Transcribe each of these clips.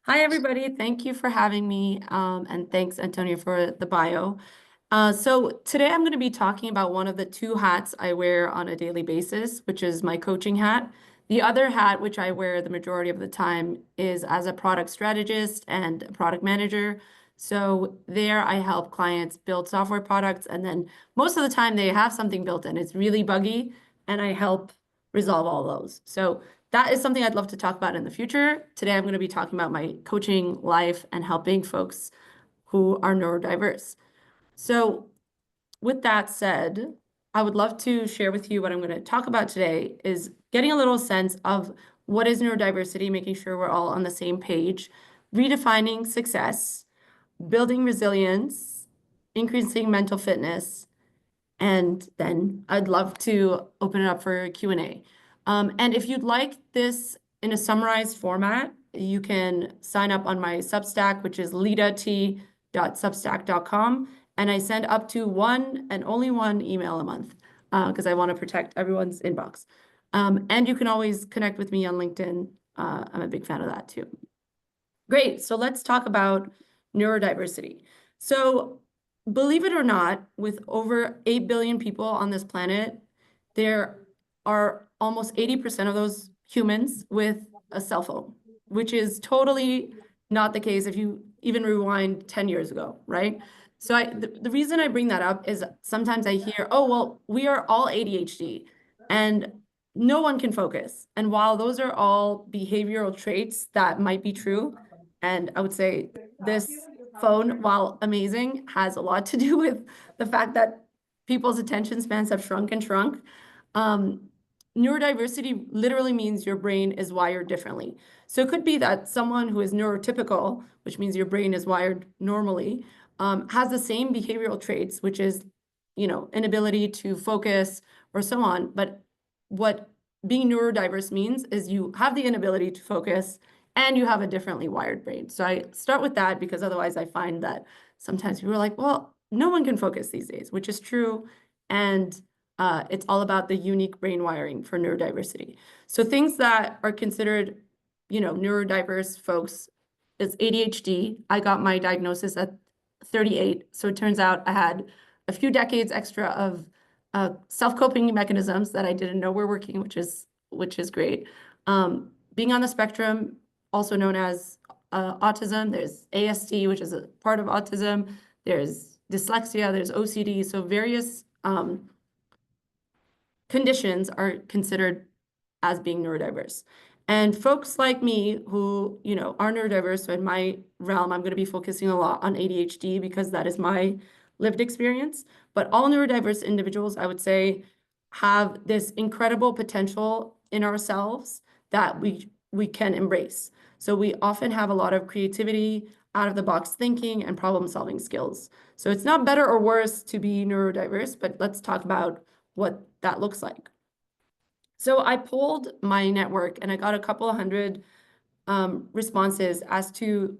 Hi, everybody. Thank you for having me. And thanks, Antonio, for the bio. So today I'm going to be talking about one of the two hats I wear on a daily basis, which is my coaching hat. The other hat, which I wear the majority of the time, is as a product strategist and a product manager. So there I help clients build software products, and then most of the time they have something built and it's really buggy, and I help resolve all those. So that is something I'd love to talk about in the future. Today, I'm going to be talking about my coaching life and helping folks who are neurodiverse. So, with that said, I would love to share with you what I'm going to talk about today is getting a little sense of what is neurodiversity, making sure we're all on the same page, redefining success, building resilience, increasing mental fitness, and then I'd love to open it up for Q&A. And if you'd like this in a summarized format, you can sign up on my Substack, which is lidat.substack.com. And I send up to one and only one email a month because I want to protect everyone's inbox. And you can always connect with me on LinkedIn. I'm a big fan of that too. Great. So let's talk about neurodiversity. So believe it or not, with over 8 billion people on this planet, there are almost 80% of those humans with a cell phone, which is totally not the case if you even rewind 10 years ago, right? So the reason I bring that up is sometimes I hear, oh, well, we are all ADHD and no one can focus. And while those are all behavioral traits that might be true, and I would say this phone, while amazing, has a lot to do with the fact that people's attention spans have shrunk and shrunk. Neurodiversity literally means your brain is wired differently. So it could be that someone who is neurotypical, which means your brain is wired normally, has the same behavioral traits, which is, inability to focus or so on. But what being neurodiverse means is you have the inability to focus and you have a differently wired brain. So I start with that because otherwise I find that sometimes people are like, well, no one can focus these days, which is true. And it's all about the unique brain wiring for neurodiversity. So things that are considered, neurodiverse folks is ADHD. I got my diagnosis at 38. So it turns out I had a few decades extra of self-coping mechanisms that I didn't know were working, which is great. Being on the spectrum, also known as autism, there's ASD, which is a part of autism. There's dyslexia, there's OCD. So various conditions are considered as being neurodiverse. And folks like me who, are neurodiverse, so in my realm, I'm going to be focusing a lot on ADHD because that is my lived experience. But all neurodiverse individuals, I would say, have this incredible potential in ourselves that we can embrace. So we often have a lot of creativity, out of the box thinking, and problem solving skills. So it's not better or worse to be neurodiverse, but let's talk about what that looks like. So I polled my network and I got a couple of hundred responses as to,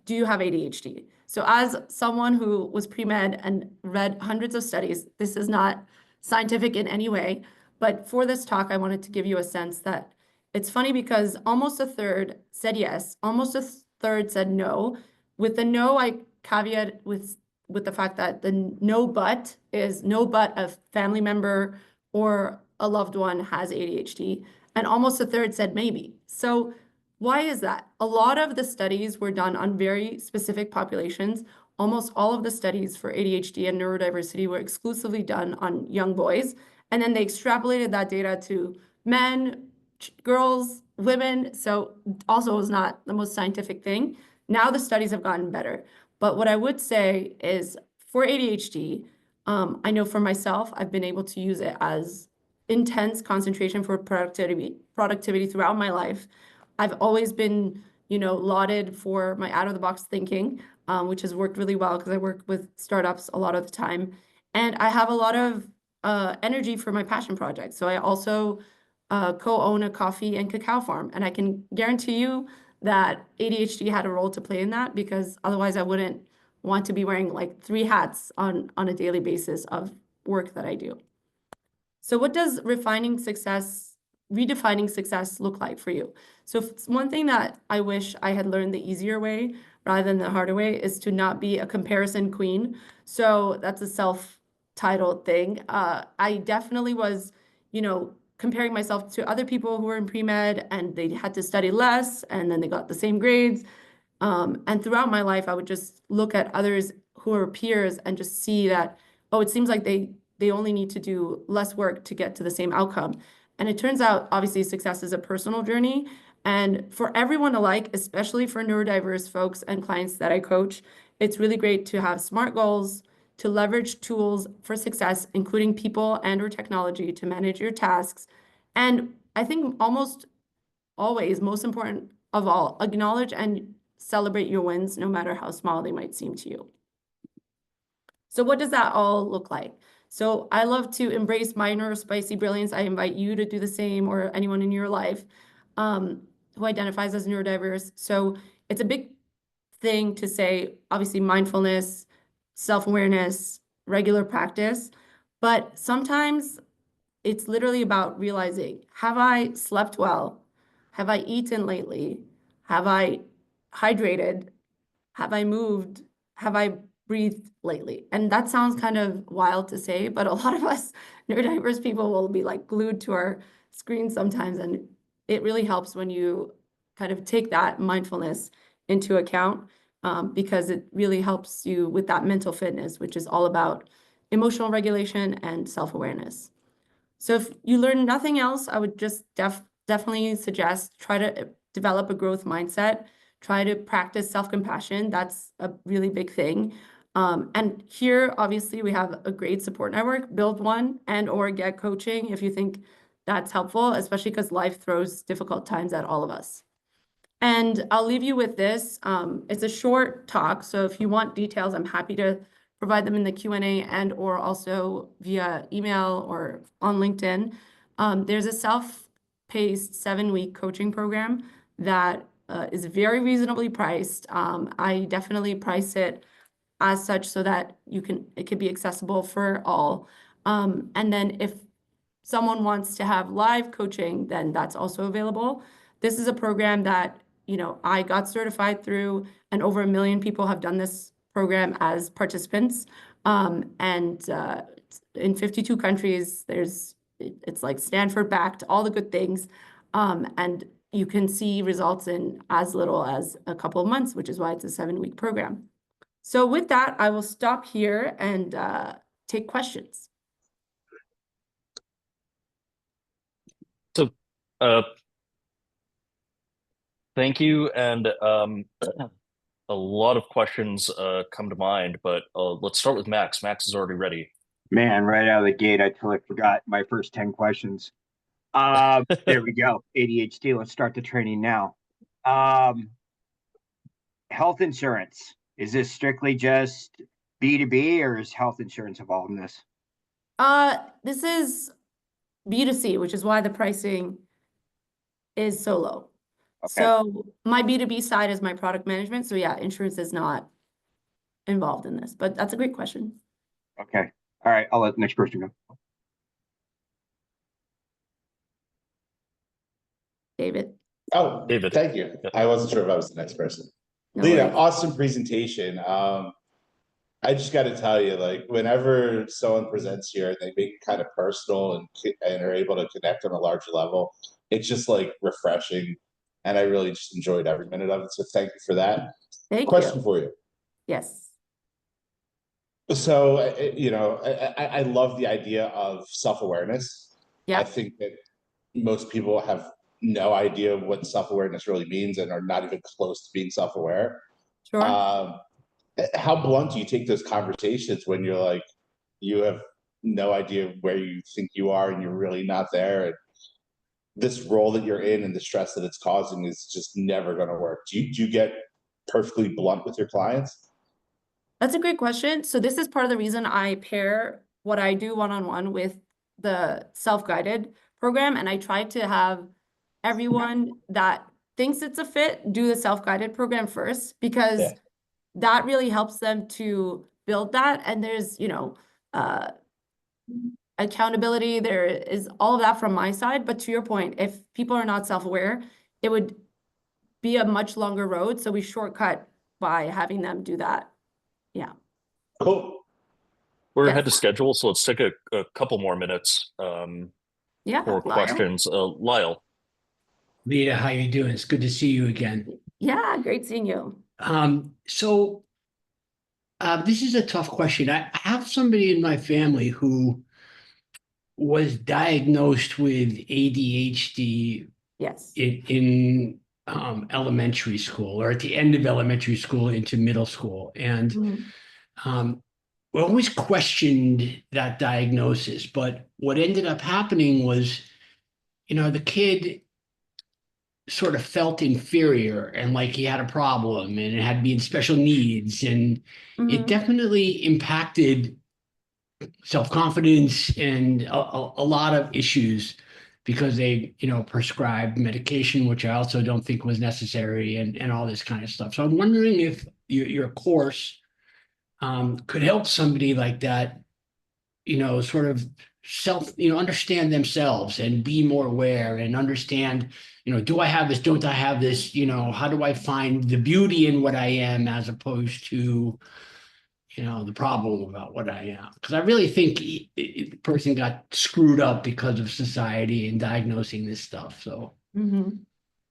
do you have ADHD? So as someone who was pre-med and read hundreds of studies, this is not scientific in any way, but for this talk, I wanted to give you a sense that it's funny because almost a third said yes, almost a third said no. With the no, I caveat with the fact that the no but is no but a family member or a loved one has ADHD, and almost a third said maybe. So why is that? A lot of the studies were done on very specific populations. Almost all of the studies for ADHD and neurodiversity were exclusively done on young boys. And then they extrapolated that data to men, girls, women. So also was not the most scientific thing. Now the studies have gotten better. But what I would say is for ADHD, I know for myself, I've been able to use it as intense concentration for productivity throughout my life. I've always been, lauded for my out-of-the-box thinking, which has worked really well because I work with startups a lot of the time. And I have a lot of energy for my passion projects. So I also co-own a coffee and cacao farm. And I can guarantee you that ADHD had a role to play in that because otherwise I wouldn't want to be wearing like 3 hats on a daily basis of work that I do. So what does refining success redefining success look like for you? So one thing that I wish I had learned the easier way rather than the harder way is to not be a comparison queen. So that's a self-titled thing. I definitely was, comparing myself to other people who were in pre-med and they had to study less and then they got the same grades. And throughout my life, I would just look at others who are peers and just see that, oh, it seems like they only need to do less work to get to the same outcome. And it turns out, obviously, success is a personal journey. And for everyone alike, especially for neurodiverse folks and clients that I coach, it's really great to have SMART goals, to leverage tools for success, including people and/or technology to manage your tasks. And I think almost always, most important of all, acknowledge and celebrate your wins, no matter how small they might seem to you. So what does that all look like? So I love to embrace my neurospicy brilliance. I invite you to do the same, or anyone in your life who identifies as neurodiverse. So it's a big thing to say, obviously, mindfulness, self-awareness, regular practice. But sometimes it's literally about realizing, have I slept well? Have I eaten lately? Have I hydrated? Have I moved? Have I breathed lately? And that sounds kind of wild to say, but a lot of us neurodiverse people will be like glued to our screens sometimes. And it really helps when you kind of take that mindfulness into account, because it really helps you with that mental fitness, which is all about emotional regulation and self-awareness. So if you learn nothing else, I would just definitely suggest try to develop a growth mindset, try to practice self-compassion. That's a really big thing. And here, obviously, we have a great support network. Build one and/or get coaching if you think that's helpful, especially because life throws difficult times at all of us. And I'll leave you with this. It's a short talk, so if you want details, I'm happy to provide them in the Q&A and/or also via email or on LinkedIn. There's a self-paced 7-week coaching program that is very reasonably priced. I definitely price it as such so that it can be accessible for all. And then if someone wants to have live coaching, then that's also available. This is a program that, I got certified through, and over 1 million people have done this program as participants. And in 52 countries, it's like Stanford backed, all the good things. And you can see results in as little as a couple of months, which is why it's a 7-week program. So with that, I will stop here and take questions. So, thank you. And a lot of questions come to mind, but let's start with Max. Max is already ready. Man, right out of the gate, I totally forgot my first 10 questions. There we go. ADHD. Let's start the training now. Health insurance. Is this strictly just B2B, or is health insurance involved in this? This is B2C, which is why the pricing is so low. Okay. So my B2B side is my product management. So yeah, insurance is not involved in this, but that's a great question. Okay. All right. I'll let the next person go. David. Oh, David. thank you. I wasn't sure if I was the next person. No Lida, worries. awesome presentation. I just got to tell you, like, whenever someone presents here and they make it kind of personal and are able to connect on a larger level, it's just like refreshing. And I really just enjoyed every minute of it. So thank you for that. Thank Question you. for you. Yes. So, I love the idea of self-awareness. Yeah. I think that most people have no idea what self-awareness really means and are not even close to being self-aware. Sure. How blunt do you take those conversations when you're like, you have no idea where you think you are and you're really not there, and this role that you're in and the stress that it's causing is just never going to work? Do you get perfectly blunt with your clients? That's a great question. So this is part of the reason I pair what I do one-on-one with the self-guided program. And I try to have everyone that thinks it's a fit do the self-guided program first, because that really helps them to build that. And there's, I accountability, there is all of that from my side. But to your point, if people are not self-aware, it would be a much longer road. So we shortcut by having them do that. Yeah. Cool. We're Yes. ahead to schedule, so let's take a couple more minutes Yeah. for Lyle. questions. Lyle. Lida, how you doing? It's good to see you again. Yeah, great seeing you. This is a tough question. I have somebody in my family who was diagnosed with ADHD Yes. in elementary school, or at the end of elementary school into middle school. And Mhm. we always questioned that diagnosis, but what ended up happening was, the kid sort of felt inferior and like he had a problem and it had being special needs, and it Mhm. definitely impacted self-confidence and a lot of issues, because they prescribed medication, which I also don't think was necessary, and all this kind of stuff. So I'm wondering if your course could help somebody like that, sort of understand themselves and be more aware and understand, do I have this? Don't I have this? How do I find the beauty in what I am, as opposed to, the problem about what I am? Because I really think the person got screwed up because of society in diagnosing this stuff. So, Mhm.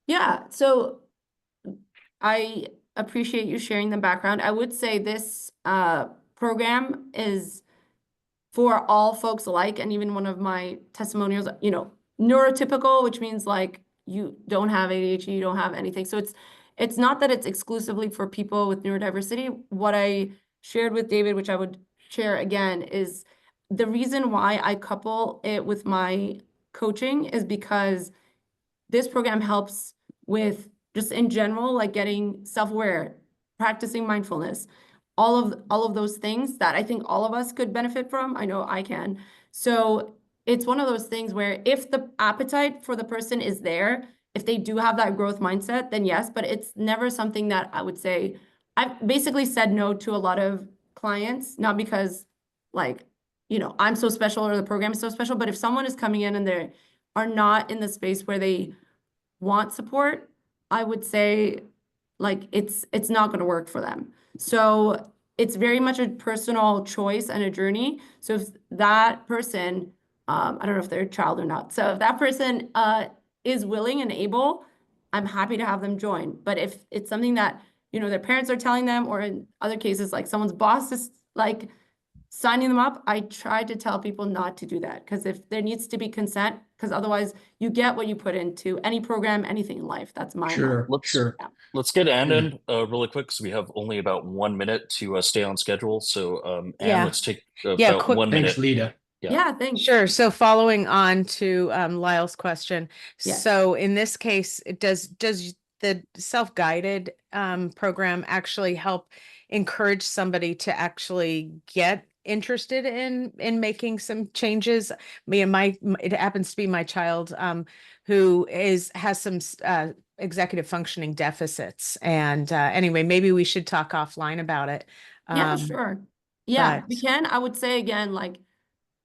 Yeah. So I appreciate you sharing the background. I would say this program is for all folks alike. And even one of my testimonials, neurotypical, which means like you don't have ADHD, you don't have anything. So it's not that it's exclusively for people with neurodiversity. What I shared with David, which I would share again, is the reason why I couple it with my coaching is because this program helps with just in general, like getting self-aware, practicing mindfulness, all of those things that I think all of us could benefit from. I know I can. So it's one of those things where if the appetite for the person is there, if they do have that growth mindset, then yes, but it's never something that I would say. I've basically said no to a lot of clients, not because like, I'm so special or the program is so special, but if someone is coming in and they are not in the space where they want support, I would say like it's not going to work for them. So it's very much a personal choice and a journey. So if that person, I don't know if they're a child or not. So if that person is willing and able, I'm happy to have them join. But if it's something that, their parents are telling them, or in other cases, like someone's boss is like signing them up, I try to tell people not to do that, because if there needs to be consent, because otherwise you get what you put into any program, anything in life. That's my sure. Let's get Anne in really quick, because we have only about 1 minute to stay on schedule. So Anne, Yeah. let's take Yeah, about quick- 1 minute. Thanks, Lida. Yeah, thanks. Sure. So following on to Lyle's question. Yes. So in this case, does the self-guided program actually help encourage somebody to actually get interested in making some changes? It happens to be my child who has some executive functioning deficits. And anyway, maybe we should talk offline about it. Yeah, sure. Yeah, we but- can. I would say again, like,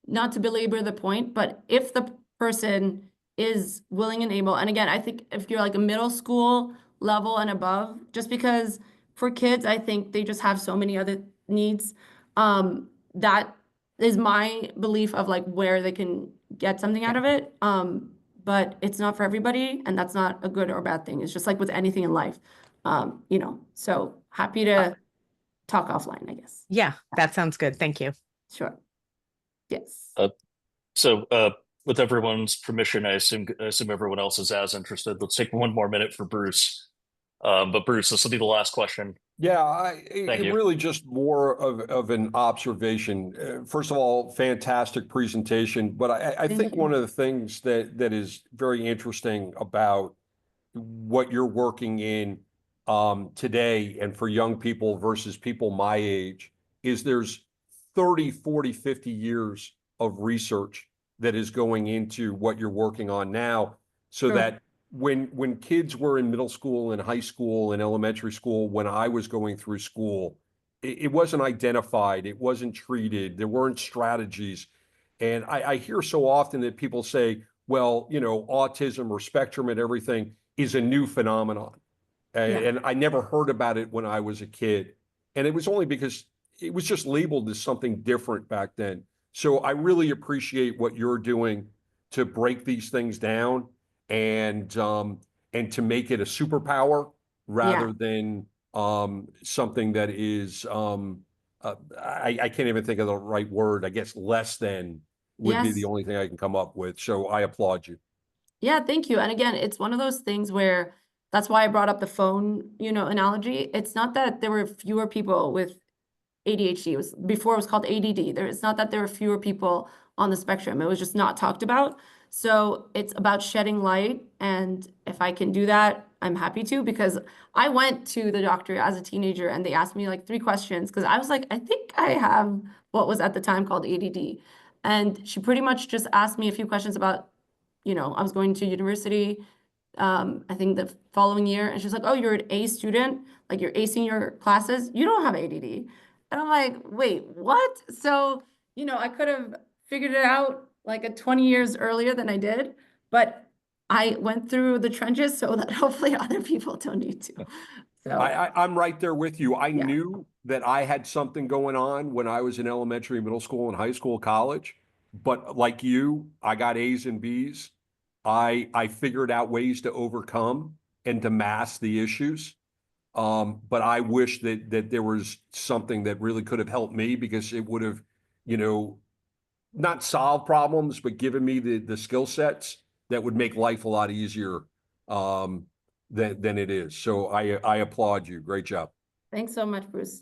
not to belabor the point, but if the person is willing and able, and again, I think if you're like a middle school level and above, just because for kids, I think they just have so many other needs. That is my belief of like where they can get something out of it. But it's not for everybody, and that's not a good or bad thing. It's just like with anything in life. So happy to talk offline, I guess. Yeah, that sounds good. Thank you. Sure. Yes. So with everyone's permission, I assume everyone else is as interested. Let's take 1 more minute for Bruce. But Bruce, this will be the last question. Yeah, Thank it you. really just more of an observation. First of all, fantastic presentation. But I Thank think you. one of the things that is very interesting about what you're working in today and for young people versus people my age is there's 30, 40, 50 years of research that is going into what you're working on now, so Sure. that when kids were in middle school and high school and elementary school, when I was going through school, it wasn't identified, it wasn't treated, there weren't strategies. And I hear so often that people say, well, you know, autism or spectrum and everything is a new phenomenon. And I never heard about it when I was a kid. And it was only because it was just labeled as something different back then. So I really appreciate what you're doing to break these things down and to make it a superpower rather than something that is I can't even think of the right word. I guess less than would be the Yes. only thing I can come up with. So I applaud you. Yeah, thank you. And again, it's one of those things where that's why I brought up the phone, analogy. It's not that there were fewer people with ADHD. It was before it was called ADD. It's not that there were fewer people on the spectrum. It was just not talked about. So it's about shedding light. And if I can do that, I'm happy to, because I went to the doctor as a teenager and they asked me like 3 questions because I was like, I think I have what was at the time called ADD. And she pretty much just asked me a few questions about, I was going to university, I think the following year, and she's like, oh, you're an A student, like you're acing your classes, you don't have ADD. And I'm like, wait, what? So, I could have figured it out like 20 years earlier than I did, but I went through the trenches so that hopefully other people don't need to. So I'm right there with you. I Yeah. knew that I had something going on when I was in elementary, middle school, and high school, college. But like you, I got A's and B's. I figured out ways to overcome and to mask the issues. But I wish that there was something that really could have helped me, because it would have, not solved problems, but given me the skill sets that would make life a lot easier than it is. So I applaud you. Great job. Thanks so much, Bruce.